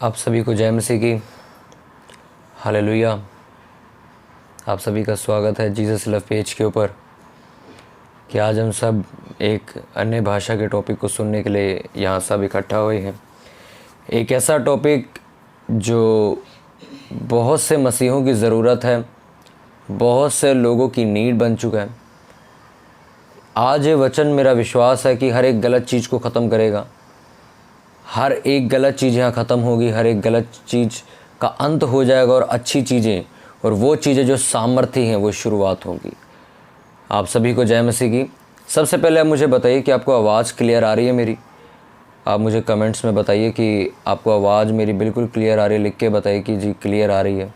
आप सभी को जय मसीह की। हालेलुया। आप सभी का स्वागत है जीसस लव पेज के ऊपर कि आज हम सब एक अन्य भाषा के टॉपिक को सुनने के लिए यहाँ सब इकट्ठा हुए हैं। एक ऐसा टॉपिक जो बहुत से मसीहों की ज़रूरत है, बहुत से लोगों की नीड बन चुका है। आज ये वचन मेरा विश्वास है कि हर एक गलत चीज़ को ख़त्म करेगा। हर एक गलत चीज़ यहाँ ख़त्म होगी, हर एक गलत चीज़ का अंत हो जाएगा और अच्छी चीज़ें और वो चीज़ें जो सामर्थ्य हैं वो शुरुआत होगी। आप सभी को जय मसीह की। सबसे पहले आप मुझे बताइए कि आपको आवाज़ क्लियर आ रही है मेरी। आप मुझे कमेंट्स में बताइए कि आपको आवाज़ मेरी बिल्कुल क्लियर आ रही है। लिख के बताइए कि जी क्लियर आ रही है।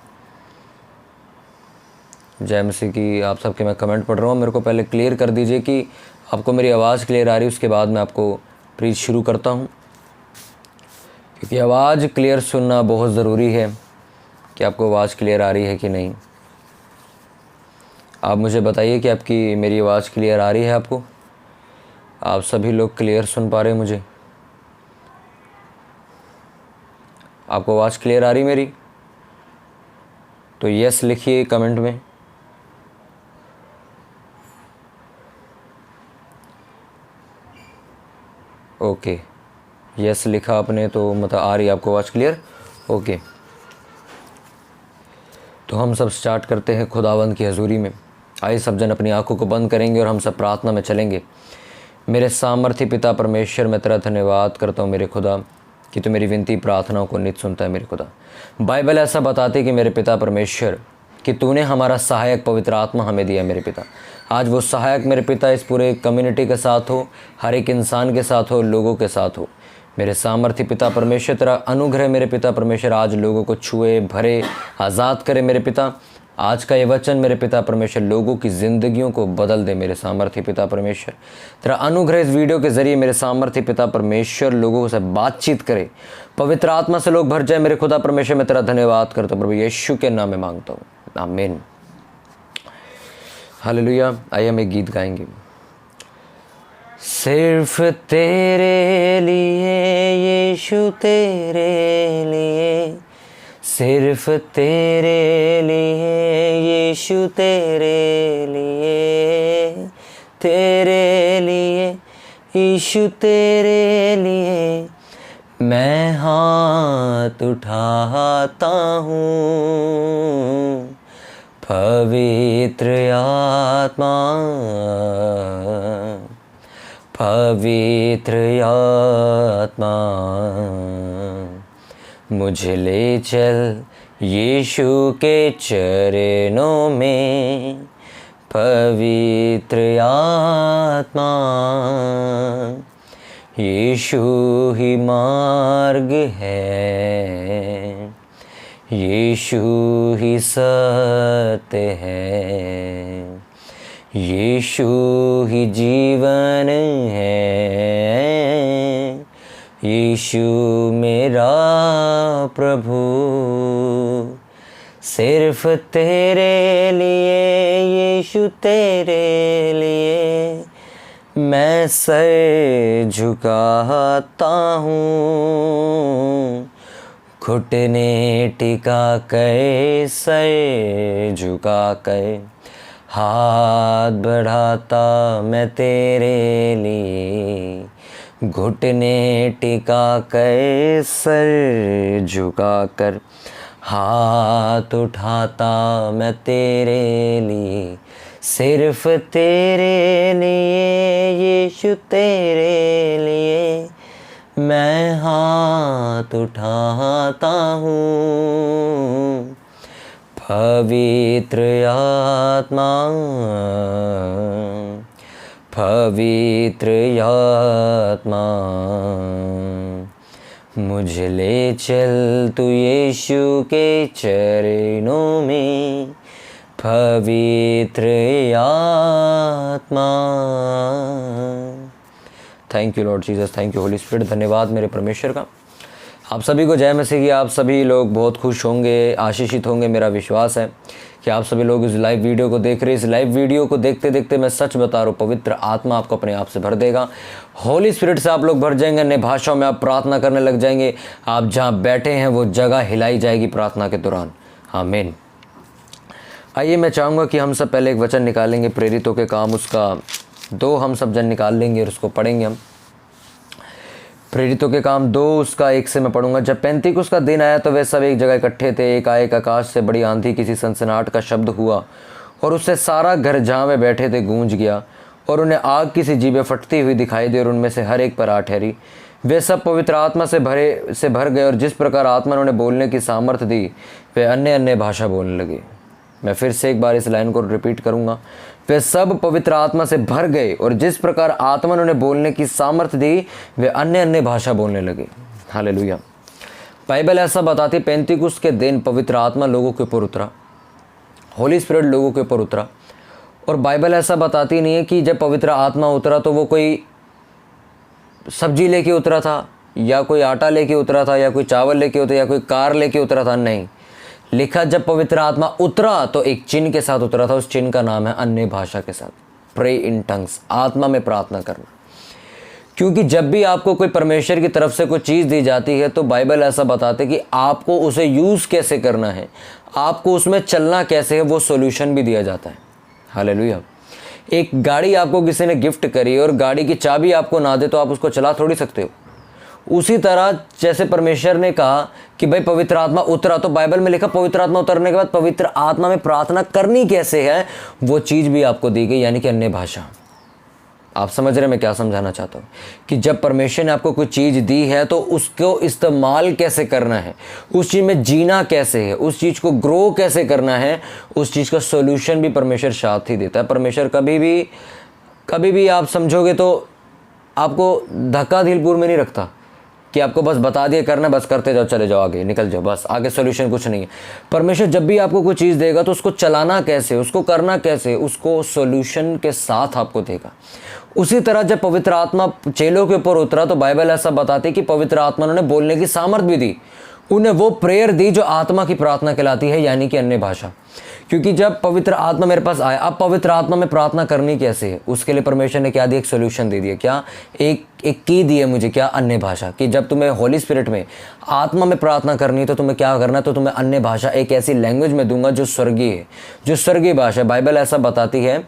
जय मसीह की। आप सबके मैं कमेंट पढ़ रहा हूँ, मेरे को पहले क्लियर कर दीजिए कि आपको मेरी आवाज़ क्लियर आ रही है, उसके बाद मैं आपको प्रीच शुरू करता हूँ, क्योंकि आवाज़ क्लियर सुनना बहुत ज़रूरी है कि आपको आवाज़ क्लियर आ रही है कि नहीं। आप मुझे बताइए कि आपकी मेरी आवाज़ क्लियर आ रही है आपको। आप सभी लोग क्लियर सुन पा रहे हैं मुझे? आपको आवाज़ क्लियर आ रही मेरी? तो यस लिखिए कमेंट में। ओके, यस लिखा आपने तो मतलब आ रही है आपको आवाज़ क्लियर। ओके, तो हम सब स्टार्ट करते हैं खुदावंद की हजूरी में। आइए सब जन अपनी आंखों को बंद करेंगे और हम सब प्रार्थना में चलेंगे। मेरे सामर्थ्य पिता परमेश्वर, मैं तेरा धन्यवाद करता हूँ मेरे खुदा कि तू मेरी विनती प्रार्थनाओं को नित सुनता है मेरे खुदा। बाइबल ऐसा बताती है कि मेरे पिता परमेश्वर कि तूने हमारा सहायक पवित्र आत्मा हमें दिया मेरे पिता। आज वो सहायक मेरे पिता इस पूरे कम्युनिटी के साथ हो, हर एक इंसान के साथ हो, लोगों के साथ हो। मेरे सामर्थ्य पिता परमेश्वर, तेरा अनुग्रह मेरे पिता परमेश्वर आज लोगों को छुए, भरे, आज़ाद करे मेरे पिता। आज का ये वचन मेरे पिता परमेश्वर लोगों की ज़िंदगियों को बदल दे मेरे सामर्थ्य पिता परमेश्वर। तेरा अनुग्रह इस वीडियो के ज़रिए मेरे सामर्थ्य पिता परमेश्वर लोगों से बातचीत करे, पवित्र आत्मा से लोग भर जाए मेरे खुदा परमेश्वर। मैं तेरा धन्यवाद करता हूँ प्रभु यीशु के नाम में मांगता हूँ, आमीन। हालेलुया। आइए हम एक गीत गाएंगे। सिर्फ तेरे लिए यीशु, तेरे लिए, सिर्फ तेरे लिए यीशु, तेरे लिए, तेरे लिए यीशु, तेरे लिए मैं हाथ उठाता हूँ। पवित्र आत्मा, पवित्र आत्मा मुझे ले चल यीशु के चरणों में। पवित्र आत्मा, यीशु ही मार्ग है, यीशु ही सत्य है, यीशु ही जीवन है, यीशु मेरा प्रभु। सिर्फ तेरे लिए यीशु, तेरे लिए मैं सर झुकाता हूँ। घुटने टिका कर, सर झुका कर हाथ बढ़ाता मैं तेरे लिए। घुटने टिका कर, सर झुका कर हाथ उठाता मैं तेरे लिए। सिर्फ तेरे लिए यीशु, तेरे लिए मैं हाथ उठाता हूँ। पवित्र आत्मा, पवित्र आत्मा मुझे ले चल तू यीशु के चरणों में। पवित्र आत्मा। Thank you Lord Jesus, thank you Holi spirit. धन्यवाद मेरे परमेश्वर का। आप सभी को जय मसीह की। आप सभी लोग बहुत खुश होंगे, आशीषित होंगे। मेरा विश्वास है कि आप सभी लोग इस लाइव वीडियो को देख रहे हैं। इस लाइव वीडियो को देखते देखते मैं सच बता रहा हूँ, पवित्र आत्मा आपको अपने आप से भर देगा। होली स्पिरिट से आप लोग भर जाएंगे। अन्य भाषाओं में आप प्रार्थना करने लग जाएंगे। आप जहाँ बैठे हैं वो जगह हिलाई जाएगी प्रार्थना के दौरान। आमीन। आइए मैं चाहूँगा कि हम सब पहले एक वचन निकालेंगे, प्रेरितों के काम उसका 2 हम सब जन निकाल लेंगे और उसको पढ़ेंगे हम। प्रेरितों के काम 2 उसका 1 से मैं पढ़ूंगा। जब पेंतीकुस्त का दिन आया तो वे सब एक जगह इकट्ठे थे। एकाएक आकाश से बड़ी आंधी, किसी सनसनाहट का शब्द हुआ और उससे सारा घर जहाँ वे बैठे थे गूंज गया, और उन्हें आग की सी जीभें फटती हुई दिखाई दी और उनमें से हर एक पर आ ठहरी। वे सब पवित्र आत्मा से भर गए और जिस प्रकार आत्मा ने उन्हें बोलने की सामर्थ्य दी, वे अन्य अन्य भाषा बोलने लगे। मैं फिर से एक बार इस लाइन को रिपीट करूंगा। वे सब पवित्र आत्मा से भर गए और जिस प्रकार आत्मा ने उन्हें बोलने की सामर्थ्य दी, वे अन्य अन्य भाषा बोलने लगे। हालेलुया। बाइबल ऐसा बताती, पेंतीकुस्त के दिन पवित्र आत्मा लोगों के ऊपर उतरा, होली स्पिरिट लोगों के ऊपर उतरा। और बाइबल ऐसा बताती नहीं है कि जब पवित्र आत्मा उतरा तो वो कोई सब्जी लेके उतरा था, या कोई आटा लेके उतरा था, या कोई चावल लेके उतरा, या कोई कार लेके उतरा था। नहीं, लिखा जब पवित्र आत्मा उतरा तो एक चिन्ह के साथ उतरा था। उस चिन्ह का नाम है अन्य भाषा के साथ, प्रे इन टंग्स, आत्मा में प्रार्थना करना। क्योंकि जब भी आपको कोई परमेश्वर की तरफ से कोई चीज़ दी जाती है तो बाइबल ऐसा बताते कि आपको उसे यूज़ कैसे करना है, आपको उसमें चलना कैसे है, वो सॉल्यूशन भी दिया जाता है। हालेलुया। एक गाड़ी आपको किसी ने गिफ्ट करी और गाड़ी की चाबी आपको ना दे तो आप उसको चला थोड़ी सकते हो। उसी तरह जैसे परमेश्वर ने कहा कि भाई पवित्र आत्मा उतरा, तो बाइबल में लिखा पवित्र आत्मा उतरने के बाद पवित्र आत्मा में प्रार्थना करनी कैसे है, वो चीज़ भी आपको दी गई, यानी कि अन्य भाषा। आप समझ रहे मैं क्या समझाना चाहता हूँ कि जब परमेश्वर ने आपको कोई चीज़ दी है तो उसको इस्तेमाल कैसे करना है, उस चीज़ में जीना कैसे है, उस चीज़ को ग्रो कैसे करना है, उस चीज़ का सोल्यूशन भी परमेश्वर साथ ही देता है। परमेश्वर कभी भी आप समझोगे तो आपको धक्का दिलपुर में नहीं रखता कि आपको बस बता दिए करना, बस करते जाओ, चले जाओ, आगे निकल जाओ, बस आगे सॉल्यूशन कुछ नहीं है। परमेश्वर जब भी आपको कोई चीज़ देगा तो उसको चलाना कैसे, उसको करना कैसे, उसको सॉल्यूशन के साथ आपको देगा। उसी तरह जब पवित्र आत्मा चेलों के ऊपर उतरा तो बाइबल ऐसा बताती कि पवित्र आत्मा ने बोलने की सामर्थ्य भी दी, उन्हें वो प्रेयर दी जो आत्मा की प्रार्थना कहलाती है, यानी कि अन्य भाषा। क्योंकि जब पवित्र आत्मा मेरे पास आया, अब पवित्र आत्मा में प्रार्थना करनी कैसे है, उसके लिए परमेश्वर ने क्या दिया, एक सोल्यूशन दे दिया। क्या? एक की दी है मुझे, क्या? अन्य भाषा। कि जब तुम्हें होली स्पिरिट में आत्मा में प्रार्थना करनी है तो तुम्हें क्या करना है, तो तुम्हें अन्य भाषा, एक ऐसी लैंग्वेज में दूंगा जो स्वर्गीय है, जो स्वर्गीय भाषा। बाइबल ऐसा बताती है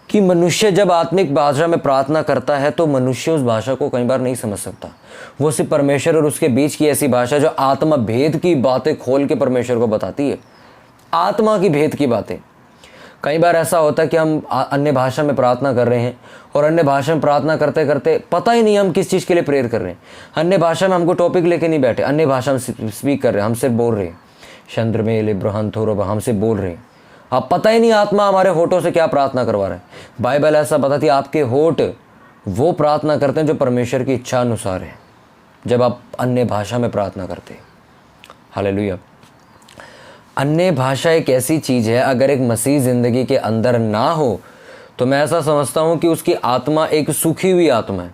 कि मनुष्य जब आत्मिक भाषा में प्रार्थना करता है तो मनुष्य उस भाषा को कई बार नहीं समझ सकता। वो सिर्फ परमेश्वर और उसके बीच की ऐसी भाषा जो आत्मा भेद की बातें खोल के परमेश्वर को बताती है, आत्मा की भेद की बातें। कई बार ऐसा होता है कि हम अन्य भाषा में प्रार्थना कर रहे हैं और अन्य भाषा में प्रार्थना करते करते पता ही नहीं हम किस चीज़ के लिए प्रेयर कर रहे हैं। अन्य भाषा में हमको टॉपिक लेके नहीं बैठे, अन्य भाषा में स्पीक कर रहे हैं, हमसे बोल रहे हैं, चंद्रमेल इब्राहन थोरो हमसे बोल रहे हैं। आप पता ही नहीं आत्मा हमारे होठों से क्या प्रार्थना करवा रहे हैं। बाइबल ऐसा बताती है आपके होठ वो प्रार्थना करते हैं जो परमेश्वर की इच्छा अनुसार है, जब आप अन्य भाषा में प्रार्थना करते हैं। हालेलुया। अन्य भाषा एक ऐसी चीज़ है, अगर एक मसीह ज़िंदगी के अंदर ना हो तो मैं ऐसा समझता हूँ कि उसकी आत्मा एक सूखी हुई आत्मा है।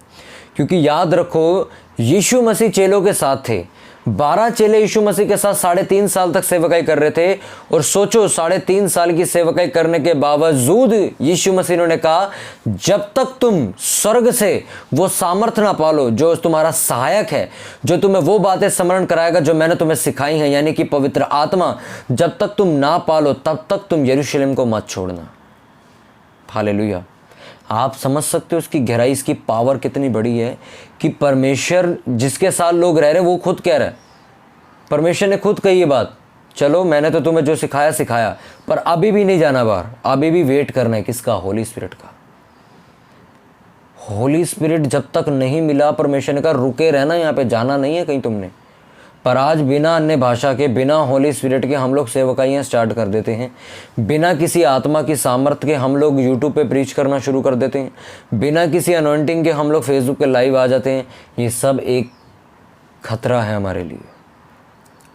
क्योंकि याद रखो, यीशु मसीह चेलों के साथ थे, 12 चेले यीशु मसीह के साथ 3.5 साल तक सेवकाई कर रहे थे। और सोचो 3.5 साल की सेवकाई करने के बावजूद यीशु मसीह ने कहा, जब तक तुम स्वर्ग से वो सामर्थ्य ना पालो जो तुम्हारा सहायक है, जो तुम्हें वो बातें स्मरण कराएगा जो मैंने तुम्हें सिखाई हैं, यानी कि पवित्र आत्मा, जब तक तुम ना पालो तब तक तुम यरूशलेम को मत छोड़ना। हालेलुया। आप समझ सकते हो उसकी गहराई, इसकी पावर कितनी बड़ी है कि परमेश्वर जिसके साथ लोग रह रहे वो खुद कह रहा है, परमेश्वर ने खुद कही ये बात, चलो मैंने तो तुम्हें जो सिखाया सिखाया, पर अभी भी नहीं जाना बाहर, अभी भी वेट करना है किसका? होली स्पिरिट का। होली स्पिरिट जब तक नहीं मिला, परमेश्वर ने कहा रुके रहना, यहाँ पे जाना नहीं है कहीं तुमने। पर आज बिना अन्य भाषा के, बिना होली स्पिरिट के हम लोग सेवकाइयाँ स्टार्ट कर देते हैं। बिना किसी आत्मा की सामर्थ्य के हम लोग यूट्यूब पे प्रीच करना शुरू कर देते हैं। बिना किसी अनॉइंटिंग के हम लोग फेसबुक पे लाइव आ जाते हैं। ये सब एक खतरा है हमारे लिए।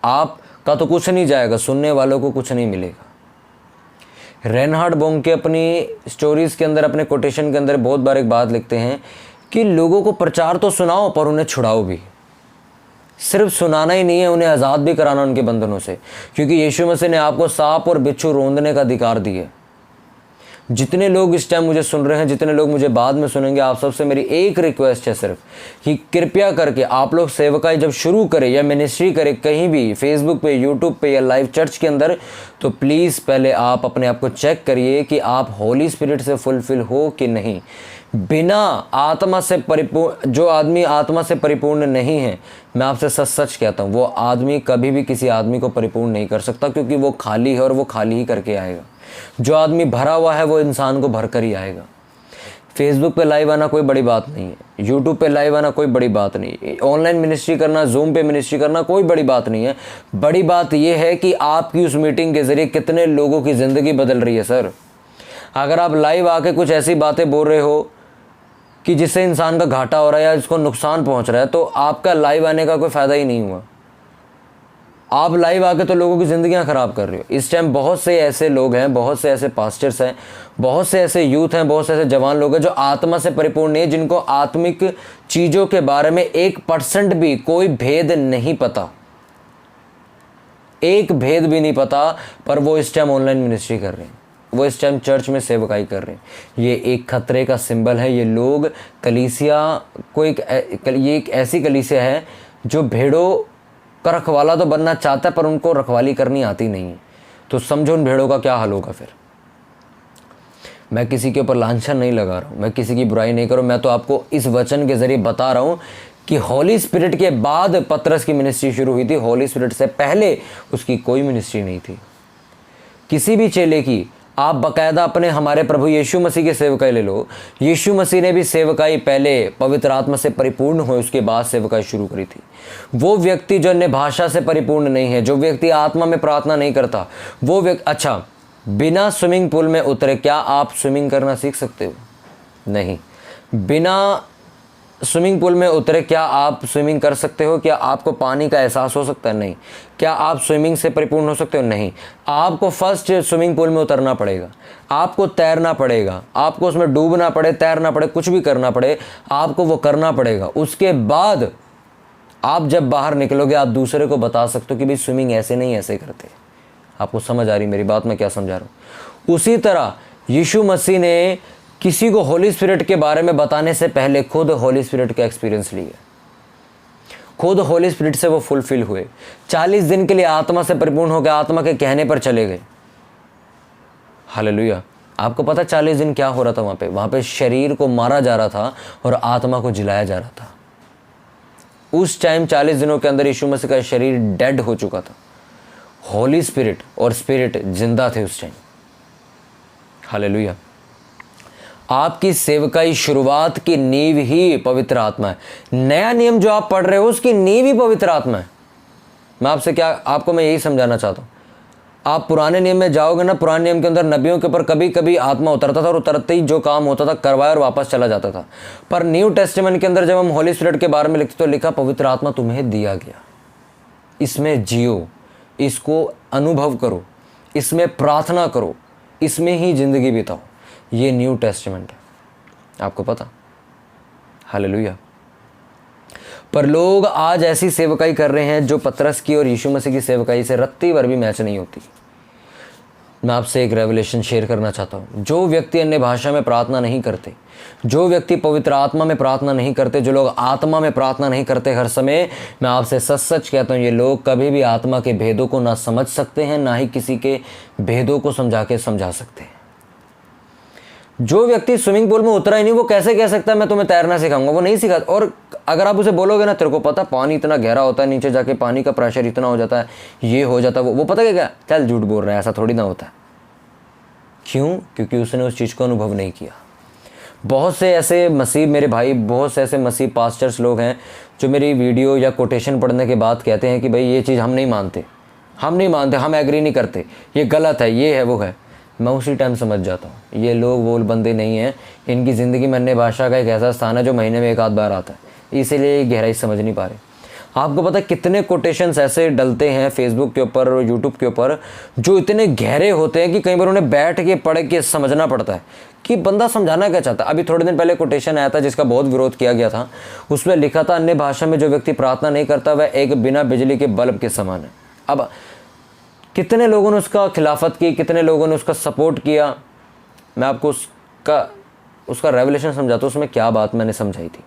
आपका तो कुछ नहीं जाएगा, सुनने वालों को कुछ नहीं मिलेगा। रेनहार्ड बोंके अपनी स्टोरीज़ के अंदर, अपने कोटेशन के अंदर बहुत बार एक बात लिखते हैं कि लोगों को प्रचार तो सुनाओ पर उन्हें छुड़ाओ भी। सिर्फ सुनाना ही नहीं है, उन्हें आज़ाद भी कराना उनके बंधनों से, क्योंकि यीशु मसीह ने आपको सांप और बिच्छू रौंदने का अधिकार दिया। जितने लोग इस टाइम मुझे सुन रहे हैं, जितने लोग मुझे बाद में सुनेंगे, आप सबसे मेरी एक रिक्वेस्ट है सिर्फ कि कृपया करके आप लोग सेवकाई जब शुरू करें या मिनिस्ट्री करें कहीं भी, फेसबुक पे, यूट्यूब पे या लाइव चर्च के अंदर, तो प्लीज़ पहले आप अपने आप को चेक करिए कि आप होली स्पिरिट से फुलफिल हो कि नहीं। बिना आत्मा से परिपूर्ण, जो आदमी आत्मा से परिपूर्ण नहीं है, मैं आपसे सच सच कहता हूँ, वो आदमी कभी भी किसी आदमी को परिपूर्ण नहीं कर सकता, क्योंकि वो खाली है और वो खाली ही करके आएगा। जो आदमी भरा हुआ है वो इंसान को भर कर ही आएगा। फेसबुक पे लाइव आना कोई बड़ी बात नहीं है, यूट्यूब पे लाइव आना कोई बड़ी बात नहीं है, ऑनलाइन मिनिस्ट्री करना, जूम पे मिनिस्ट्री करना कोई बड़ी बात नहीं है। बड़ी बात यह है कि आपकी उस मीटिंग के ज़रिए कितने लोगों की ज़िंदगी बदल रही है। सर, अगर आप लाइव आके कुछ ऐसी बातें बोल रहे हो कि जिससे इंसान का घाटा हो रहा है या इसको नुकसान पहुंच रहा है, तो आपका लाइव आने का कोई फ़ायदा ही नहीं हुआ। आप लाइव आके तो लोगों की ज़िंदगियां ख़राब कर रहे हो। इस टाइम बहुत से ऐसे लोग हैं, बहुत से ऐसे पास्टर्स हैं, बहुत से ऐसे यूथ हैं, बहुत से ऐसे जवान लोग हैं जो आत्मा से परिपूर्ण नहीं है, जिनको आत्मिक चीज़ों के बारे में 1% भी कोई भेद नहीं पता, एक भेद भी नहीं पता, पर वो इस टाइम ऑनलाइन मिनिस्ट्री कर रहे हैं, वो इस टाइम चर्च में सेवकाई कर रहे हैं। ये एक खतरे का सिंबल है। ये लोग कलीसिया को ये एक ऐसी कलीसिया है जो भेड़ों का रखवाला तो बनना चाहता है, पर उनको रखवाली करनी आती नहीं है। तो समझो उन भेड़ों का क्या हाल होगा फिर। मैं किसी के ऊपर लांछन नहीं लगा रहा हूँ, मैं किसी की बुराई नहीं कर रहा हूँ, मैं तो आपको इस वचन के ज़रिए बता रहा हूँ कि हॉली स्पिरिट के बाद पतरस की मिनिस्ट्री शुरू हुई थी। हॉली स्पिरिट से पहले उसकी कोई मिनिस्ट्री नहीं थी किसी भी चेले की। आप बाकायदा अपने हमारे प्रभु यीशु मसीह की सेवकाई ले लो। यीशु मसीह ने भी सेवकाई पहले पवित्र आत्मा से परिपूर्ण हुए उसके बाद सेवकाई शुरू करी थी। वो व्यक्ति जो अन्य भाषा से परिपूर्ण नहीं है, जो व्यक्ति आत्मा में प्रार्थना नहीं करता, वो व्यक्ति, अच्छा, बिना स्विमिंग पूल में उतरे क्या आप स्विमिंग करना सीख सकते हो? नहीं। बिना स्विमिंग पूल में उतरे क्या आप स्विमिंग कर सकते हो? क्या आपको पानी का एहसास हो सकता है? नहीं। क्या आप स्विमिंग से परिपूर्ण हो सकते हो? नहीं। आपको फर्स्ट स्विमिंग पूल में उतरना पड़ेगा, आपको तैरना पड़ेगा, आपको उसमें डूबना पड़े, तैरना पड़े, कुछ भी करना पड़े, आपको वो करना पड़ेगा। उसके बाद आप जब बाहर निकलोगे आप दूसरे को बता सकते हो कि भाई स्विमिंग ऐसे नहीं ऐसे करते। आपको समझ आ रही मेरी बात, मैं क्या समझा रहा हूँ? उसी तरह यीशु मसीह ने किसी को होली स्पिरिट के बारे में बताने से पहले खुद होली स्पिरिट का एक्सपीरियंस लिया, खुद होली स्पिरिट से वो फुलफिल हुए। 40 दिन के लिए आत्मा से परिपूर्ण हो गए, आत्मा के कहने पर चले गए। हालेलुया। आपको पता 40 दिन क्या हो रहा था वहाँ पे शरीर को मारा जा रहा था और आत्मा को जिलाया जा रहा था। उस टाइम 40 दिनों के अंदर यीशु मसीह का शरीर डेड हो चुका था। होली स्पिरिट और स्पिरिट जिंदा थे उस टाइम। हालेलुया। आपकी सेवकाई शुरुआत की नींव ही पवित्र आत्मा है। नया नियम जो आप पढ़ रहे हो उसकी नींव ही पवित्र आत्मा है। मैं आपको मैं यही समझाना चाहता हूँ। आप पुराने नियम में जाओगे ना, पुराने नियम के अंदर नबियों के ऊपर कभी कभी आत्मा उतरता था और उतरते ही जो काम होता था करवाया और वापस चला जाता था। पर न्यू टेस्टामेंट के अंदर जब हम होली स्पिरिट के बारे में लिखते तो लिखा पवित्र आत्मा तुम्हें दिया गया, इसमें जियो, इसको अनुभव करो, इसमें प्रार्थना करो, इसमें ही जिंदगी बिताओ। ये न्यू टेस्टामेंट है, आपको पता। हालेलुया। पर लोग आज ऐसी सेवकाई कर रहे हैं जो पतरस की और यीशु मसीह की सेवकाई से रत्ती भर भी मैच नहीं होती। मैं आपसे एक रेवलेशन शेयर करना चाहता हूँ। जो व्यक्ति अन्य भाषा में प्रार्थना नहीं करते, जो व्यक्ति पवित्र आत्मा में प्रार्थना नहीं करते, जो लोग आत्मा में प्रार्थना नहीं करते हर समय, मैं आपसे सच सच कहता हूँ ये लोग कभी भी आत्मा के भेदों को ना समझ सकते हैं, ना ही किसी के भेदों को समझा सकते हैं। जो व्यक्ति स्विमिंग पूल में उतरा ही नहीं, वो कैसे कह सकता है मैं तुम्हें तैरना सिखाऊंगा? वो नहीं सिखा। और अगर आप उसे बोलोगे ना, तेरे को पता पानी इतना गहरा होता है, नीचे जाके पानी का प्रेशर इतना हो जाता है, ये हो जाता है, वो पता क्या, चल झूठ बोल रहा है, ऐसा थोड़ी ना होता है। क्यों? क्योंकि उसने उस चीज़ को अनुभव नहीं किया। बहुत से ऐसे मसीह मेरे भाई, बहुत से ऐसे मसीह पास्टर्स लोग हैं जो मेरी वीडियो या कोटेशन पढ़ने के बाद कहते हैं कि भाई ये चीज़ हम नहीं मानते, हम एग्री नहीं करते, ये गलत है, ये है, वो है। मैं उसी टाइम समझ जाता हूँ ये लोग वो बंदे नहीं हैं। इनकी ज़िंदगी में अन्य भाषा का एक ऐसा स्थान है जो महीने में एक आध बार आता है, इसीलिए ये गहराई समझ नहीं पा रहे। आपको पता है कितने कोटेशंस ऐसे डलते हैं फेसबुक के ऊपर और यूट्यूब के ऊपर जो इतने गहरे होते हैं कि कई बार उन्हें बैठ के पढ़ के समझना पड़ता है कि बंदा समझाना क्या चाहता है। अभी थोड़े दिन पहले कोटेशन आया था जिसका बहुत विरोध किया गया था। उसमें लिखा था, अन्य भाषा में जो व्यक्ति प्रार्थना नहीं करता वह एक बिना बिजली के बल्ब के समान है। अब कितने लोगों ने उसका खिलाफत की, कितने लोगों ने उसका सपोर्ट किया। मैं आपको उसका रेवलेशन समझाता हूँ, उसमें क्या बात मैंने समझाई थी।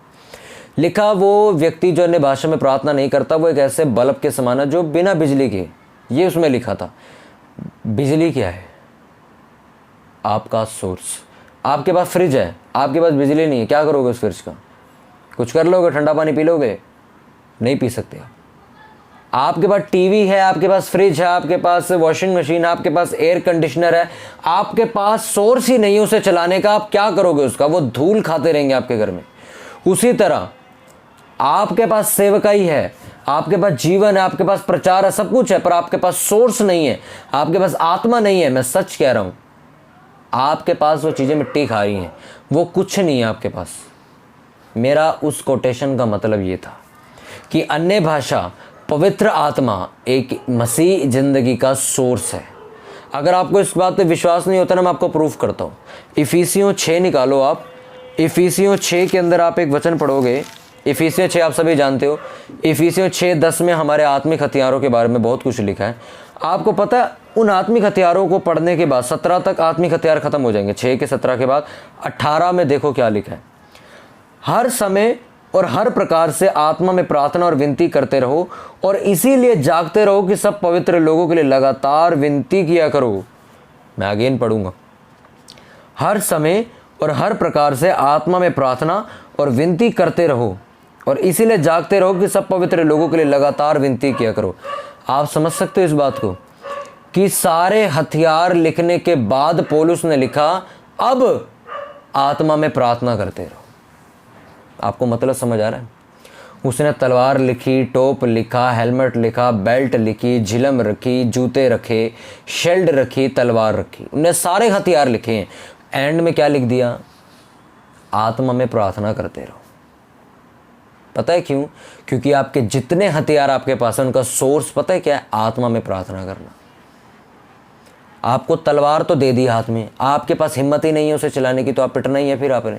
लिखा, वो व्यक्ति जो अन्य भाषा में प्रार्थना नहीं करता वो एक ऐसे बल्ब के समान है जो बिना बिजली के। ये उसमें लिखा था। बिजली क्या है? आपका सोर्स। आपके पास फ्रिज है, आपके पास बिजली नहीं है, क्या करोगे उस फ्रिज का? कुछ कर लोगे? ठंडा पानी पी लोगे? नहीं पी सकते। आपके पास टीवी है, आपके पास फ्रिज है, आपके पास वॉशिंग मशीन, आपके पास एयर कंडीशनर है, आपके पास सोर्स ही नहीं है उसे चलाने का, आप क्या करोगे उसका? वो धूल खाते रहेंगे आपके घर में। उसी तरह आपके पास सेवकाई है, आपके पास जीवन है, आपके पास प्रचार है, सब कुछ है, पर आपके पास सोर्स नहीं है, आपके पास आत्मा नहीं है। मैं सच कह रहा हूं, आपके पास वो चीजें मिट्टी खा रही हैं, वो कुछ नहीं है आपके पास। मेरा उस कोटेशन का मतलब ये था कि अन्य भाषा, पवित्र आत्मा एक मसीह जिंदगी का सोर्स है। अगर आपको इस बात पे विश्वास नहीं होता ना, मैं आपको प्रूफ करता हूँ। इफिसियों 6 निकालो आप। इफिसियों 6 के अंदर आप एक वचन पढ़ोगे। इफिसियों 6 आप सभी जानते हो। इफिसियों 6:10 में हमारे आत्मिक हथियारों के बारे में बहुत कुछ लिखा है। आपको पता है, उन आत्मिक हथियारों को पढ़ने के बाद 17 तक आत्मिक हथियार खत्म हो जाएंगे। 6 के 17 के बाद 18 में देखो क्या लिखा है। हर समय और हर प्रकार से आत्मा में प्रार्थना और विनती करते रहो और इसीलिए जागते रहो कि सब पवित्र लोगों के लिए लगातार विनती किया करो। मैं अगेन पढ़ूंगा। हर समय और हर प्रकार से आत्मा में प्रार्थना और विनती करते रहो और इसीलिए जागते रहो कि सब पवित्र लोगों के लिए लगातार विनती किया करो। आप समझ सकते हो इस बात को कि सारे हथियार लिखने के बाद पौलुस ने लिखा, अब आत्मा में प्रार्थना करते रहो। आपको मतलब समझ आ रहा है? उसने तलवार लिखी, टोप लिखा, हेलमेट लिखा, बेल्ट लिखी, झिलम रखी, जूते रखे, शील्ड रखी, तलवार रखी। उन्हें सारे हथियार लिखे हैं। एंड में क्या लिख दिया? आत्मा में प्रार्थना करते रहो। पता है क्यों? क्योंकि आपके जितने हथियार आपके पास है उनका सोर्स पता है क्या है? आत्मा में प्रार्थना करना। आपको तलवार तो दे दी हाथ में, आपके पास हिम्मत ही नहीं है उसे चलाने की, तो आप पिटना ही है फिर आपने।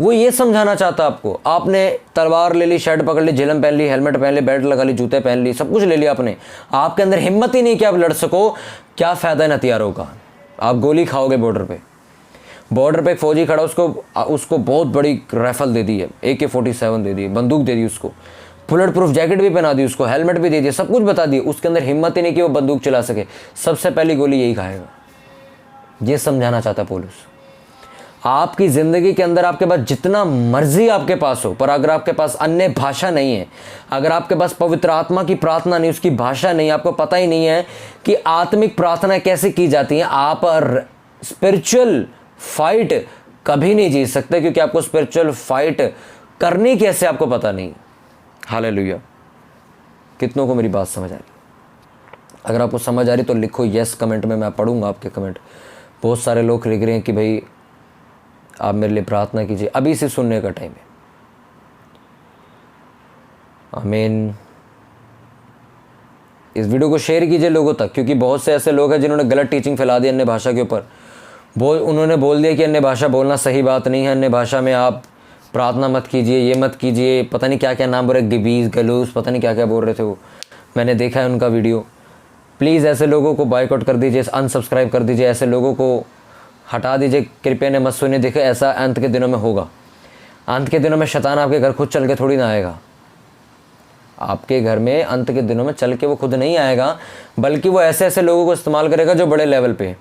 वो ये समझाना चाहता आपको। आपने तलवार ले ली, शर्ट पकड़ ली, झिलम पहन ली, हेलमेट पहन ली, बेल्ट लगा ली, जूते पहन ली, सब कुछ ले लिया आपने। आपके अंदर हिम्मत ही नहीं कि आप लड़ सको। क्या फायदा इन हथियारों का? आप गोली खाओगे बॉर्डर पे। बॉर्डर पे एक फौजी खड़ा, उसको बहुत बड़ी राइफल दे दी है, AK-47 दे दी है, बंदूक दे दी उसको, बुलेट प्रूफ जैकेट भी पहना दी उसको, हेलमेट भी दे दिया, सब कुछ बता दिया। उसके अंदर हिम्मत ही नहीं कि वो बंदूक चला सके। सबसे पहली गोली यही खाएगा। ये समझाना चाहता पौलुस। आपकी ज़िंदगी के अंदर आपके पास जितना मर्जी आपके पास हो, पर अगर आपके पास अन्य भाषा नहीं है, अगर आपके पास पवित्र आत्मा की प्रार्थना नहीं, उसकी भाषा नहीं, आपको पता ही नहीं है कि आत्मिक प्रार्थना कैसे की जाती है, आप स्पिरिचुअल फाइट कभी नहीं जीत सकते, क्योंकि आपको स्पिरिचुअल फाइट करनी कैसे आपको पता नहीं। हालेलुया। कितनों को मेरी बात समझ आ रही? अगर आपको समझ आ रही तो लिखो यस कमेंट में, मैं पढ़ूंगा आपके कमेंट। बहुत सारे लोग लिख रहे हैं कि भाई आप मेरे लिए प्रार्थना कीजिए। अभी से सुनने का टाइम है। आमीन। इस वीडियो को शेयर कीजिए लोगों तक, क्योंकि बहुत से ऐसे लोग हैं जिन्होंने गलत टीचिंग फैला दी अन्य भाषा के ऊपर। उन्होंने बोल दिया कि अन्य भाषा बोलना सही बात नहीं है, अन्य भाषा में आप प्रार्थना मत कीजिए, ये मत कीजिए, पता नहीं क्या क्या नाम बोल रहे, गिबीज गलूस, पता नहीं क्या क्या बोल रहे थे वो। मैंने देखा है उनका वीडियो। प्लीज़ ऐसे लोगों को बायकॉट कर दीजिए, अनसब्सक्राइब कर दीजिए, ऐसे लोगों को हटा दीजिए। कृपया ने मत सुनिए। देखिए ऐसा अंत के दिनों में होगा। अंत के दिनों में शैतान आपके घर खुद चल के थोड़ी ना आएगा। आपके घर में अंत के दिनों में चल के वो खुद नहीं आएगा, बल्कि वो ऐसे ऐसे लोगों को इस्तेमाल करेगा जो बड़े लेवल पे,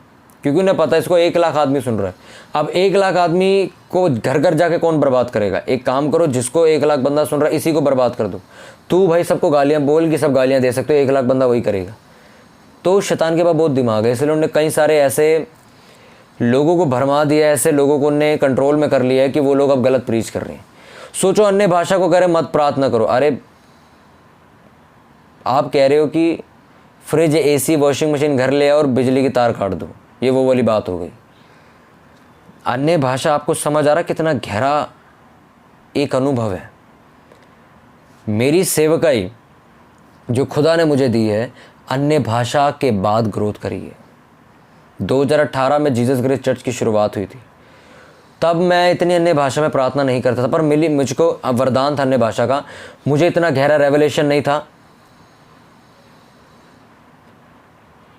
क्योंकि उन्हें पता है इसको 1 लाख आदमी सुन रहा है। अब 1 लाख आदमी को घर घर जाके कौन बर्बाद करेगा? एक काम करो, जिसको 1 लाख बंदा सुन रहा है इसी को बर्बाद कर दो। तू भाई सबको गालियाँ बोल कि सब गालियाँ दे सकते हो, 1 लाख बंदा वही करेगा। तो शैतान के पास बहुत दिमाग है, इसलिए उन्होंने कई सारे ऐसे लोगों को भरमा दिया, ऐसे लोगों को उन्हें कंट्रोल में कर लिया है कि वो लोग अब गलत प्रीच कर रहे हैं। सोचो अन्य भाषा को कह रहे मत प्रार्थना करो। अरे आप कह रहे हो कि फ्रिज, AC, वॉशिंग मशीन घर ले आओ और बिजली की तार काट दो, ये वो वाली बात हो गई। अन्य भाषा आपको समझ आ रहा कितना गहरा एक अनुभव है। मेरी सेवकाई जो खुदा ने मुझे दी है अन्य भाषा के बाद ग्रोथ करी है। 2018 में जीसस ग्रेस चर्च की शुरुआत हुई थी, तब मैं इतनी अन्य भाषा में प्रार्थना नहीं करता था, पर मुझको वरदान था अन्य भाषा का। मुझे इतना गहरा रेवलेशन नहीं था,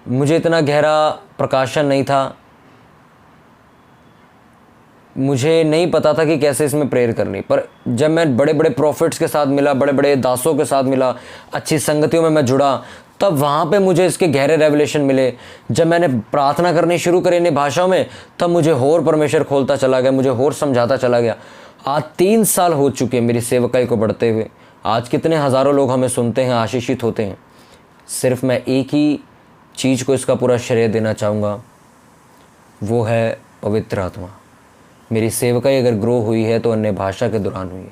मुझे इतना गहरा प्रकाशन नहीं था, मुझे नहीं पता था कि कैसे इसमें प्रेयर करनी। पर जब मैं बड़े बड़े प्रॉफिट्स के साथ मिला, बड़े बड़े दासों के साथ मिला, अच्छी संगतियों में मैं जुड़ा, तब वहाँ पे मुझे इसके गहरे रेवलेशन मिले। जब मैंने प्रार्थना करनी शुरू करी इन भाषाओं में, तब मुझे और परमेश्वर खोलता चला गया, मुझे और समझाता चला गया। आज 3 साल हो चुके हैं मेरी सेवकाई को बढ़ते हुए। आज कितने हज़ारों लोग हमें सुनते हैं, आशीषित होते हैं। सिर्फ मैं एक ही चीज़ को इसका पूरा श्रेय देना चाहूँगा, वो है पवित्र आत्मा। मेरी सेवकाई अगर ग्रो हुई है तो अन्य भाषा के दौरान हुई है।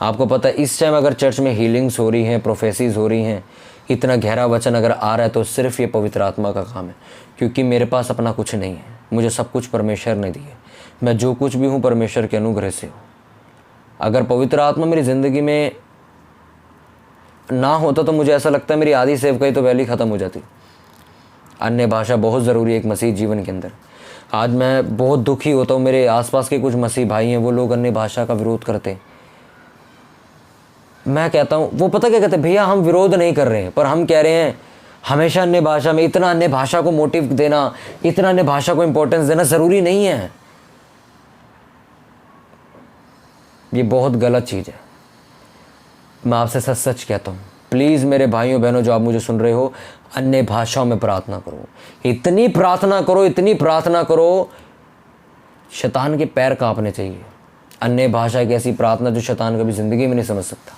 आपको पता है इस टाइम अगर चर्च में हीलिंग्स हो रही हैं, प्रोफेसीज हो रही हैं, इतना गहरा वचन अगर आ रहा है, तो सिर्फ ये पवित्र आत्मा का काम है। क्योंकि मेरे पास अपना कुछ नहीं है, मुझे सब कुछ परमेश्वर ने दिया। मैं जो कुछ भी हूँ परमेश्वर के अनुग्रह से हूँ। अगर पवित्र आत्मा मेरी ज़िंदगी में ना होता तो मुझे ऐसा लगता है मेरी आधी सेवकाई तो पहले ही ख़त्म हो जाती। अन्य भाषा बहुत ज़रूरी है एक मसीह जीवन के अंदर। आज मैं बहुत दुखी होता हूँ, मेरे आसपास के कुछ मसीह भाई हैं, वो लोग अन्य भाषा का विरोध करते हैं। मैं कहता हूँ, वो पता क्या कहते हैं, भैया हम विरोध नहीं कर रहे हैं, पर हम कह रहे हैं हमेशा अन्य भाषा में, इतना अन्य भाषा को मोटिव देना, इतना अन्य भाषा को इंपॉर्टेंस देना ज़रूरी नहीं है। ये बहुत गलत चीज़ है। मैं आपसे सच सच कहता हूँ, प्लीज़ मेरे भाइयों बहनों जो आप मुझे सुन रहे हो, अन्य भाषाओं में प्रार्थना करो। इतनी प्रार्थना करो, इतनी प्रार्थना करो, शैतान के पैर कांपने चाहिए। अन्य भाषा की ऐसी प्रार्थना जो शैतान कभी ज़िंदगी में नहीं समझ सकता।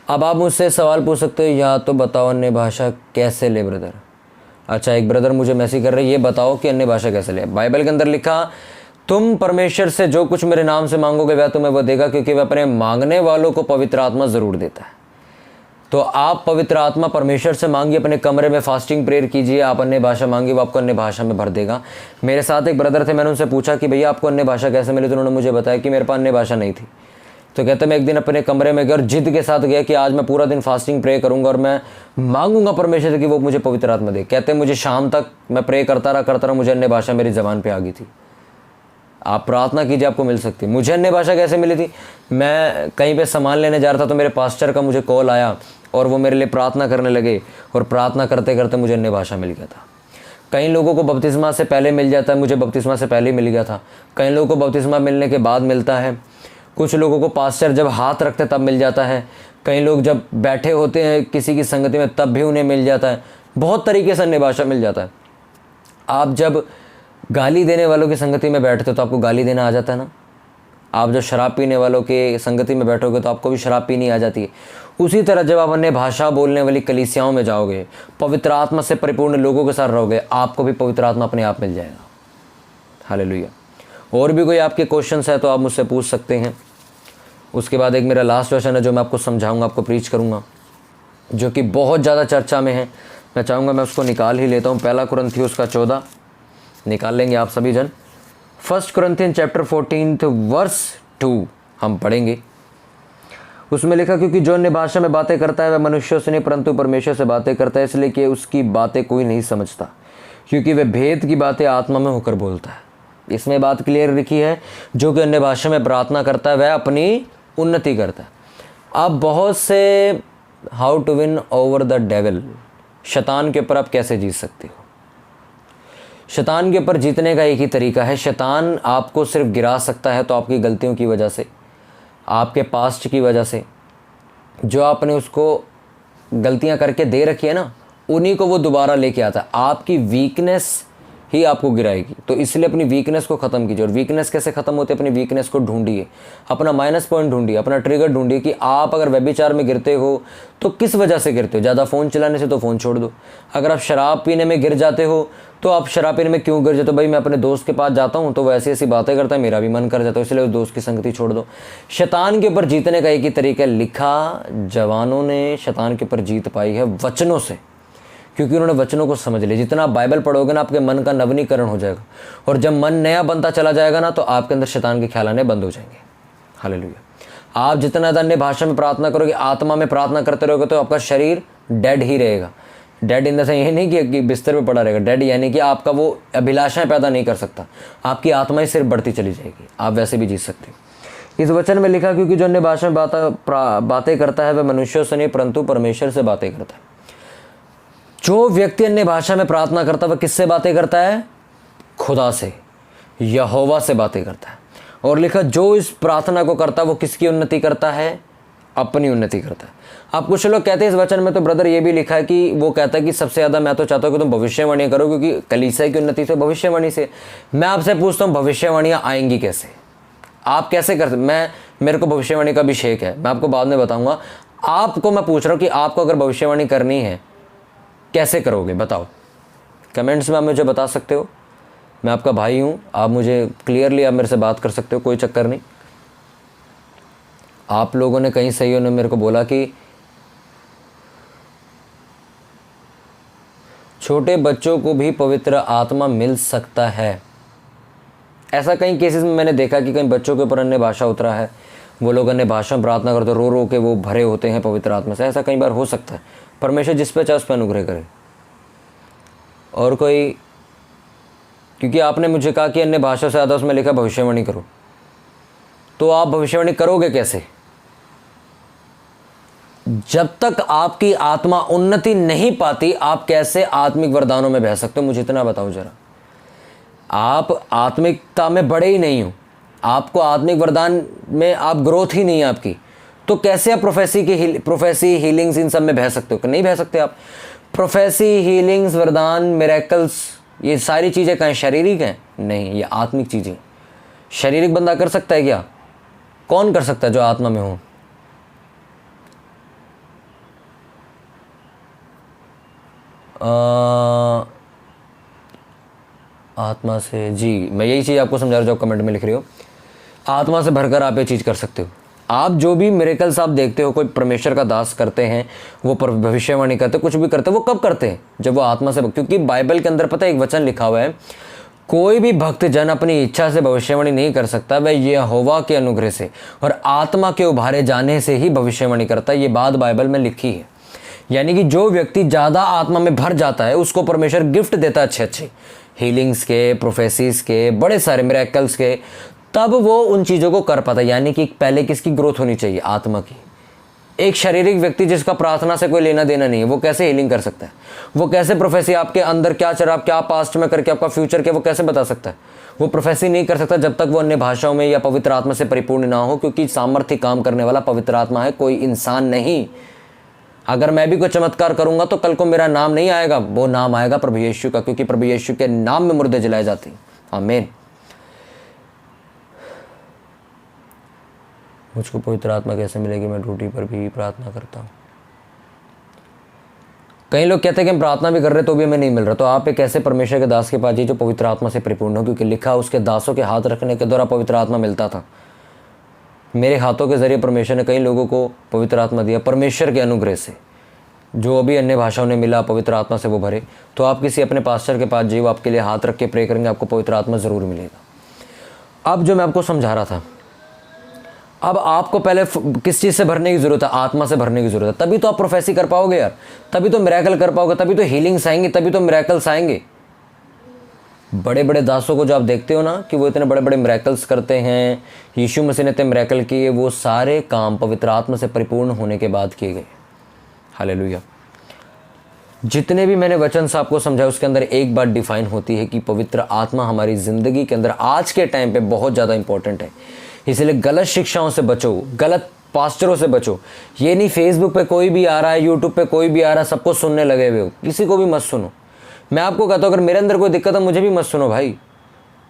अब आप मुझसे सवाल पूछ सकते हो, या तो बताओ अन्य भाषा कैसे ले ब्रदर। अच्छा, एक ब्रदर मुझे मैसेज कर रहे हैं, ये बताओ कि अन्य भाषा कैसे ले। बाइबल के अंदर लिखा, तुम परमेश्वर से जो कुछ मेरे नाम से मांगोगे वह तुम्हें वो देगा, क्योंकि वह अपने मांगने वालों को पवित्र आत्मा ज़रूर देता है। तो आप पवित्र आत्मा परमेश्वर से मांगिए, अपने कमरे में फास्टिंग प्रेयर कीजिए, आप अन्य भाषा मांगिए, वो आपको अन्य भाषा में भर देगा। मेरे साथ एक ब्रदर थे, मैंने उनसे पूछा कि भैया आपको अन्य भाषा कैसे मिली, तो उन्होंने मुझे बताया कि मेरे पास अन्य भाषा नहीं थी। तो कहते मैं एक दिन अपने कमरे में गया और जिद के साथ गया कि आज मैं पूरा दिन फास्टिंग प्रे करूंगा और मैं मांगूंगा परमेश्वर से कि वो मुझे पवित्र आत्मा दे। कहते मुझे शाम तक मैं प्रे करता रहा, मुझे अन्य भाषा मेरी ज़बान पे आ गई थी। आप प्रार्थना कीजिए, आपको मिल सकती है। मुझे अन्य भाषा कैसे मिली थी, मैं कहीं पे सामान लेने जा रहा था तो मेरे पास्टर का मुझे कॉल आया और वो मेरे लिए प्रार्थना करने लगे, और प्रार्थना करते करते मुझे अन्य भाषा मिल गया था। कई लोगों को बपतिस्मा से पहले मिल जाता है, मुझे बपतिस्मा से पहले मिल गया था। कई लोगों को बपतिस्मा मिलने के बाद मिलता है, कुछ लोगों को पास्टर जब हाथ रखते तब मिल जाता है, कई लोग जब बैठे होते हैं किसी की संगति में तब भी उन्हें मिल जाता है। बहुत तरीके से अन्य भाषा मिल जाता है। आप जब गाली देने वालों की संगति में बैठते हो तो आपको गाली देना आ जाता है ना। आप जब शराब पीने वालों के संगति में बैठोगे तो आपको भी शराब पीनी आ जाती है। उसी तरह जब आप अन्य भाषा बोलने वाली कलीसियाओं में जाओगे, पवित्र आत्मा से परिपूर्ण लोगों के साथ रहोगे, आपको भी पवित्र आत्मा अपने आप मिल जाएगा। हालेलुया। और भी कोई आपके क्वेश्चंस है तो आप मुझसे पूछ सकते हैं। उसके बाद एक मेरा लास्ट क्वेश्चन है जो मैं आपको समझाऊंगा, आपको प्रीच करूंगा, जो कि बहुत ज़्यादा चर्चा में है। मैं चाहूँगा मैं उसको निकाल ही लेता हूँ। 1 कुरिन्थियों का 14 निकाल लेंगे आप सभी जन। 1 कुरिन्थियन चैप्टर 14 वर्स 2 हम पढ़ेंगे। उसमें लिखा, क्योंकि जो अन्य भाषा में बातें करता है वह मनुष्यों से नहीं परंतु परमेश्वर से बातें करता है, इसलिए कि उसकी बातें कोई नहीं समझता, क्योंकि वह भेद की बातें आत्मा में होकर बोलता है। इसमें बात क्लियर लिखी है, जो कि अन्य भाषा में प्रार्थना करता है वह अपनी उन्नति करता है। आप बहुत से how to win over the devil, शैतान के ऊपर आप कैसे जीत सकते हो। शैतान के ऊपर जीतने का एक ही तरीका है। शैतान आपको सिर्फ गिरा सकता है तो आपकी गलतियों की वजह से, आपके पास्ट की वजह से, जो आपने उसको गलतियां करके दे रखी है ना, उन्हीं को वो दोबारा लेके आता है। आपकी वीकनेस ही आपको गिराएगी। तो इसलिए अपनी वीकनेस को ख़त्म कीजिए। और वीकनेस कैसे ख़त्म होती है, अपनी वीकनेस को ढूंढिए, अपना माइनस पॉइंट ढूंढिए, अपना ट्रिगर ढूंढिए कि आप अगर व्यभिचार में गिरते हो तो किस वजह से गिरते हो। ज़्यादा फ़ोन चलाने से तो फ़ोन छोड़ दो। अगर आप शराब पीने में गिर जाते हो तो आप शराब पीने में क्यों गिर जाते हो, भाई मैं अपने दोस्त के पास जाता हूँ तो वो ऐसी ऐसी बातें करता है, मेरा भी मन कर जाता है, इसलिए उस दोस्त की संगति छोड़ दो। शैतान के ऊपर जीतने का एक ही तरीका है। लिखा, जवानों ने शैतान के ऊपर जीत पाई है वचनों से, क्योंकि उन्होंने वचनों को समझ लिया। जितना आप बाइबल पढ़ोगे ना, आपके मन का नवीनीकरण हो जाएगा, और जब मन नया बनता चला जाएगा ना, तो आपके अंदर शैतान के ख्याल आने बंद हो जाएंगे। हालेलुया। आप जितना ज़्यादा अन्य भाषा में प्रार्थना करोगे, आत्मा में प्रार्थना करते रहोगे, तो आपका शरीर डेड ही रहेगा। डेड इन द सेंस ये नहीं कि बिस्तर पे पड़ा रहेगा, डेड यानी कि आपका वो अभिलाषाएं पैदा नहीं कर सकता, आपकी आत्मा ही सिर्फ बढ़ती चली जाएगी, आप वैसे भी जी सकते हो। इस वचन में लिखा, क्योंकि जो अन्य भाषा में बातें करता है वह मनुष्यों से नहीं परंतु परमेश्वर से बातें करता है। जो व्यक्ति अन्य भाषा में प्रार्थना करता है वह किससे बातें करता है? खुदा से, यहोवा से बातें करता है। और लिखा, जो इस प्रार्थना को करता है वो किसकी उन्नति करता है? अपनी उन्नति करता है। अब कुछ लोग कहते हैं इस वचन में तो ब्रदर ये भी लिखा है कि वो कहता है कि सबसे ज़्यादा मैं तो चाहता हूँ कि तुम भविष्यवाणी करो, क्योंकि कलीसिया की उन्नति तो भविष्यवाणी से। मैं आपसे पूछता हूँ, भविष्यवाणियाँ आएंगी कैसे? आप कैसे कर? मेरे को भविष्यवाणी का अभिषेक है, मैं आपको बाद में बताऊँगा। आपको मैं पूछ रहा हूँ कि आपको अगर भविष्यवाणी करनी है कैसे करोगे, बताओ। कमेंट्स में आप मुझे बता सकते हो। मैं आपका भाई हूँ, आप मुझे क्लियरली आप मेरे से बात कर सकते हो, कोई चक्कर नहीं। आप लोगों ने कई सहीयों ने मेरे को बोला कि छोटे बच्चों को भी पवित्र आत्मा मिल सकता है। ऐसा कई केसेस में मैंने देखा कि कई बच्चों के ऊपर अन्य भाषा उतरा है, वो लोग अन्य भाषा में प्रार्थना करते, रो रो के वो भरे होते हैं पवित्र आत्मा से। ऐसा कई बार हो सकता है। परमेश्वर जिस पे चाहे उस पर अनुग्रह करे। और कोई, क्योंकि आपने मुझे कहा कि अन्य भाषा से ज़्यादा उसमें लिखा भविष्यवाणी करो, तो आप भविष्यवाणी करोगे कैसे? जब तक आपकी आत्मा उन्नति नहीं पाती, आप कैसे आत्मिक वरदानों में बह सकते हो? मुझे इतना बताओ जरा। आप आत्मिकता में बढ़े ही नहीं हो, आपको आत्मिक वरदान में आप ग्रोथ ही नहीं है आपकी, तो कैसे आप प्रोफेसी हीलिंग्स इन सब में बह सकते हो? नहीं बह सकते आप। प्रोफेसी, हीलिंग्स, वरदान, मिरेकल्स, ये सारी चीज़ें कहीं शारीरिक हैं? नहीं, ये आत्मिक चीज़ें। शारीरिक बंदा कर सकता है क्या? कौन कर सकता है जो आत्मा में हो? आत्मा से, जी मैं यही चीज़ आपको समझा रहा हूँ जो कमेंट में लिख रहे हो। आत्मा से भरकर आप ये चीज़ कर सकते हो। आप जो भी मिरेकल्स आप देखते हो, कोई परमेश्वर का दास करते हैं, वो भविष्यवाणी करते, कुछ भी करते, वो कब करते हैं? जब वो आत्मा से, क्योंकि बाइबल के अंदर पता है एक वचन लिखा हुआ है, कोई भी भक्त जन अपनी इच्छा से भविष्यवाणी नहीं कर सकता, वह यहोवा के अनुग्रह से और आत्मा के उभारे जाने से ही भविष्यवाणी करता है। ये बात बाइबल में लिखी है। यानी कि जो व्यक्ति ज़्यादा आत्मा में भर जाता है उसको परमेश्वर गिफ्ट देता है अच्छे अच्छे हीलिंग्स के, प्रोफेसीज के, बड़े सारे मिरेकल्स के, तब वो उन चीज़ों को कर पाता है। यानी कि पहले किसकी ग्रोथ होनी चाहिए? आत्मा की। एक शारीरिक व्यक्ति जिसका प्रार्थना से कोई लेना देना नहीं है, वो कैसे हीलिंग कर सकता है? वो कैसे प्रोफेसी आपके अंदर क्या चल रहा है, क्या पास्ट में करके आपका फ्यूचर क्या, वो कैसे बता सकता है? वो प्रोफेसी नहीं कर सकता जब तक वो अन्य भाषाओं में या पवित्र आत्मा से परिपूर्ण ना हो, क्योंकि सामर्थ्य काम करने वाला पवित्र आत्मा है, कोई इंसान नहीं। अगर मैं भी कोई चमत्कार करूंगा तो कल को मेरा नाम नहीं आएगा, वो नाम आएगा प्रभु यीशु का, क्योंकि प्रभु यीशु के नाम में मुर्दे जलाए जाते हैं। आमीन। मुझको पवित्र आत्मा कैसे मिलेगी? मैं ड्यूटी पर भी प्रार्थना करता हूँ। कई लोग कहते हैं कि हम प्रार्थना भी कर रहे तो भी हमें नहीं मिल रहा। तो आप एक ऐसे परमेश्वर के दास के पास जाइए जो पवित्र आत्मा से परिपूर्ण हो, क्योंकि लिखा उसके दासों के हाथ रखने के द्वारा पवित्र आत्मा मिलता था। मेरे हाथों के जरिए परमेश्वर ने कई लोगों को पवित्र आत्मा दिया, परमेश्वर के अनुग्रह से। जो अभी अन्य भाषाओं ने मिला, पवित्र आत्मा से वो भरे। तो आप किसी अपने पास्टर के पास जाइए, वो आपके लिए हाथ रख के प्रे करेंगे, आपको पवित्र आत्मा ज़रूर मिलेगा। अब जो मैं आपको समझा रहा था, अब आपको पहले किस चीज़ से भरने की ज़रूरत है? आत्मा से भरने की ज़रूरत है। तभी तो आप प्रोफेसी कर पाओगे यार, तभी तो मिरेकल कर पाओगे, तभी तो हीलिंग्स आएंगे, तभी तो मिरेकल्स आएंगे। बड़े बड़े दासों को जो आप देखते हो ना कि वो इतने बड़े बड़े मिरेकल्स करते हैं, यीशु मसीह ने इतने मिरेकल किए, वो सारे काम पवित्र आत्मा से परिपूर्ण होने के बाद किए गए। हालेलुया। जितने भी मैंने वचन से आपको समझाया उसके अंदर एक बात डिफाइन होती है कि पवित्र आत्मा हमारी ज़िंदगी के अंदर आज के टाइम पे बहुत ज़्यादा इंपॉर्टेंट है। इसलिए गलत शिक्षाओं से बचो, गलत पास्टरों से बचो। ये नहीं फेसबुक पे कोई भी आ रहा है, यूट्यूब पे कोई भी आ रहा है, सबको सुनने लगे हुए हो, किसी को भी मत सुनो। मैं आपको कहता हूँ अगर मेरे अंदर कोई दिक्कत है मुझे भी मत सुनो भाई।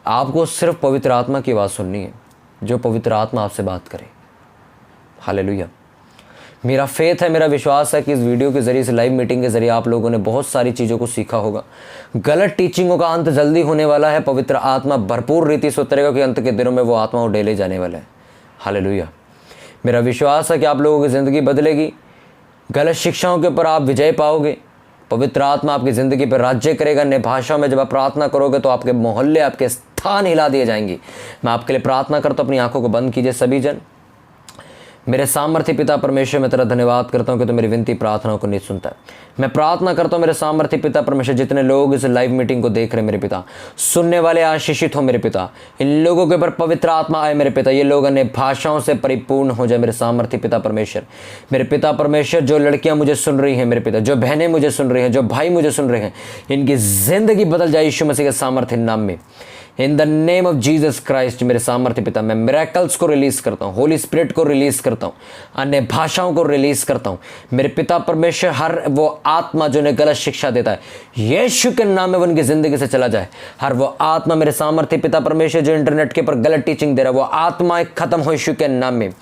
आपको सिर्फ पवित्र आत्मा की आवाज़ सुननी है, जो पवित्र आत्मा आपसे बात करे। हालेलुया। मेरा फेथ है, मेरा विश्वास है कि इस वीडियो के ज़रिए, इस लाइव मीटिंग के ज़रिए आप लोगों ने बहुत सारी चीज़ों को सीखा होगा। गलत टीचिंगों का अंत जल्दी होने वाला है। पवित्र आत्मा भरपूर रीति से उतरेगा कि अंत के दिनों में वो आत्मा उड़ेले जाने वाला है। हालेलुया। मेरा विश्वास है कि आप लोगों की ज़िंदगी बदलेगी। गलत शिक्षाओं के ऊपर आप विजय पाओगे। पवित्र आत्मा आपकी ज़िंदगी पर राज्य करेगा। नए भाषाओं में जब आप प्रार्थना करोगे तो आपके मोहल्ले, आपके स्थान हिला दिए जाएंगे। मैं आपके लिए प्रार्थना करता हूँ। अपनी आंखों को बंद कीजिए सभी जन। मेरे सामर्थ्य पिता परमेश्वर, मैं तेरा धन्यवाद करता हूँ कि तू मेरी विनती प्रार्थनाओं को नहीं सुनता है। मैं प्रार्थना करता हूँ मेरे सामर्थ्य पिता परमेश्वर, जितने लोग इस लाइव मीटिंग को देख रहे हैं मेरे पिता, सुनने वाले आशीषित हो मेरे पिता। इन लोगों के ऊपर पवित्र आत्मा आए मेरे पिता, ये लोग अन्य भाषाओं से परिपूर्ण हो जाए मेरे सामर्थ्य पिता परमेश्वर। मेरे पिता परमेश्वर, जो लड़कियां मुझे सुन रही हैं मेरे पिता, जो बहनें मुझे सुन रही हैं, जो भाई मुझे सुन रहे हैं, इनकी जिंदगी बदल जाए यीशु मसीह के सामर्थ्य नाम में। In the name of Jesus Christ मेरे सामर्थ्य पिता, मैं मिरेकल्स को रिलीज करता हूँ, होली स्पिरिट को रिलीज करता हूँ, अन्य भाषाओं को रिलीज करता हूँ मेरे पिता परमेश्वर। हर वो आत्मा जो उन्हें गलत शिक्षा देता है, यीशु के नाम में वो उनकी जिंदगी से चला जाए। हर वो आत्मा मेरे सामर्थ्य पिता परमेश्वर जो इंटरनेट के ऊपर गलत टीचिंग दे रहा है, वो आत्माएं खत्म हो यीशु के नाम में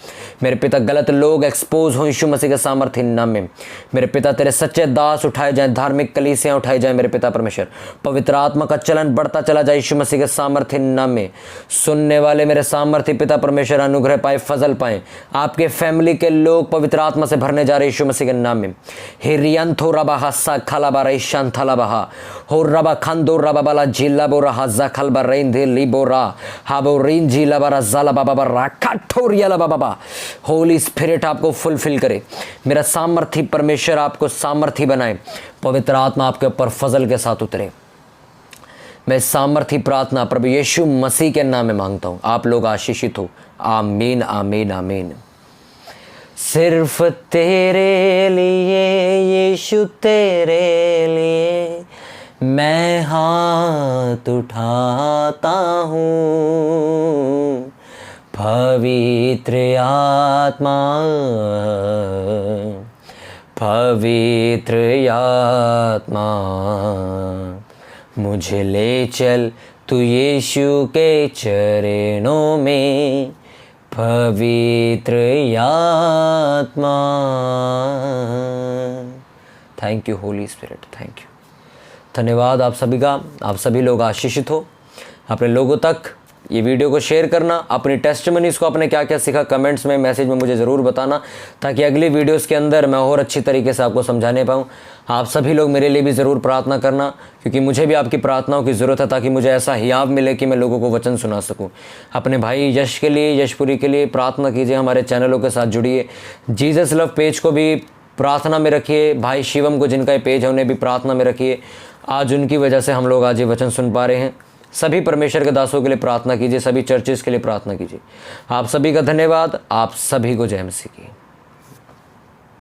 मेरे पिता। गलत लोग एक्सपोज हो यीशु मसीह के सामर्थ्य नाम में मेरे पिता। तेरे सच्चे दास उठाए जाएं, धार्मिक कलीसियां उठाई जाएं मेरे पिता परमेश्वर। पवित्र आत्मा का चलन बढ़ता चला जाए यीशु मसीह के सामर्थ्य नाम में। सुनने वाले मेरे सामर्थ्य पिता परमेश्वर अनुग्रह पाए, फजल पाए। आपके फैमिली के लोग पवित्र आत्मा से भरने जा रहे यीशु मसीह के नाम में। हिरियंथो रबा हस्सा खलाबा रईशान थलाबा हो रबा खंदो रबा बाला जिला बोरा हज्जा खलबा रेन दे लिबोरा हाबो रेन जिला बारा जाला बाबा राखा ठोरिया बाबा। होली स्पिरिट आपको फुलफिल करे मेरा सामर्थ्य परमेश्वर, आपको सामर्थ्य बनाए। पवित्र आत्मा आपके ऊपर फजल के साथ उतरे। मैं सामर्थ्य प्रार्थना प्रभु यीशु मसीह के नाम में मांगता हूँ। आप लोग आशीषित हो। आमीन आमीन आमीन। सिर्फ तेरे लिए यीशु, तेरे लिए मैं हाथ उठाता हूँ। पवित्र आत्मा, पवित्र आत्मा, मुझे ले चल तू यीशु के चरणों में। पवित्र आत्मा। Thank you Holi spirit, thank you. धन्यवाद आप सभी का। आप सभी लोग आशीषित हो। अपने लोगों तक ये वीडियो को शेयर करना। अपनी टेस्टिमनीज को आपने क्या क्या सीखा कमेंट्स में, मैसेज में मुझे ज़रूर बताना, ताकि अगली वीडियोस के अंदर मैं और अच्छी तरीके से आपको समझाने पाऊँ। आप सभी लोग मेरे लिए भी ज़रूर प्रार्थना करना, क्योंकि मुझे भी आपकी प्रार्थनाओं की ज़रूरत है, ताकि मुझे ऐसा हियाव मिले कि मैं लोगों को वचन सुना सकूँ। अपने भाई यश के लिए, यशपुरी के लिए प्रार्थना कीजिए। हमारे चैनलों के साथ जुड़िए। जीसस लव पेज को भी प्रार्थना में रखिए। भाई शिवम को, जिनका ये पेज है, उन्हें भी प्रार्थना में रखिए। आज उनकी वजह से हम लोग आज ये वचन सुन पा रहे हैं। सभी परमेश्वर के दासों के लिए प्रार्थना कीजिए, सभी चर्चेस के लिए प्रार्थना कीजिए। आप सभी का धन्यवाद। आप सभी को जय मसीह की।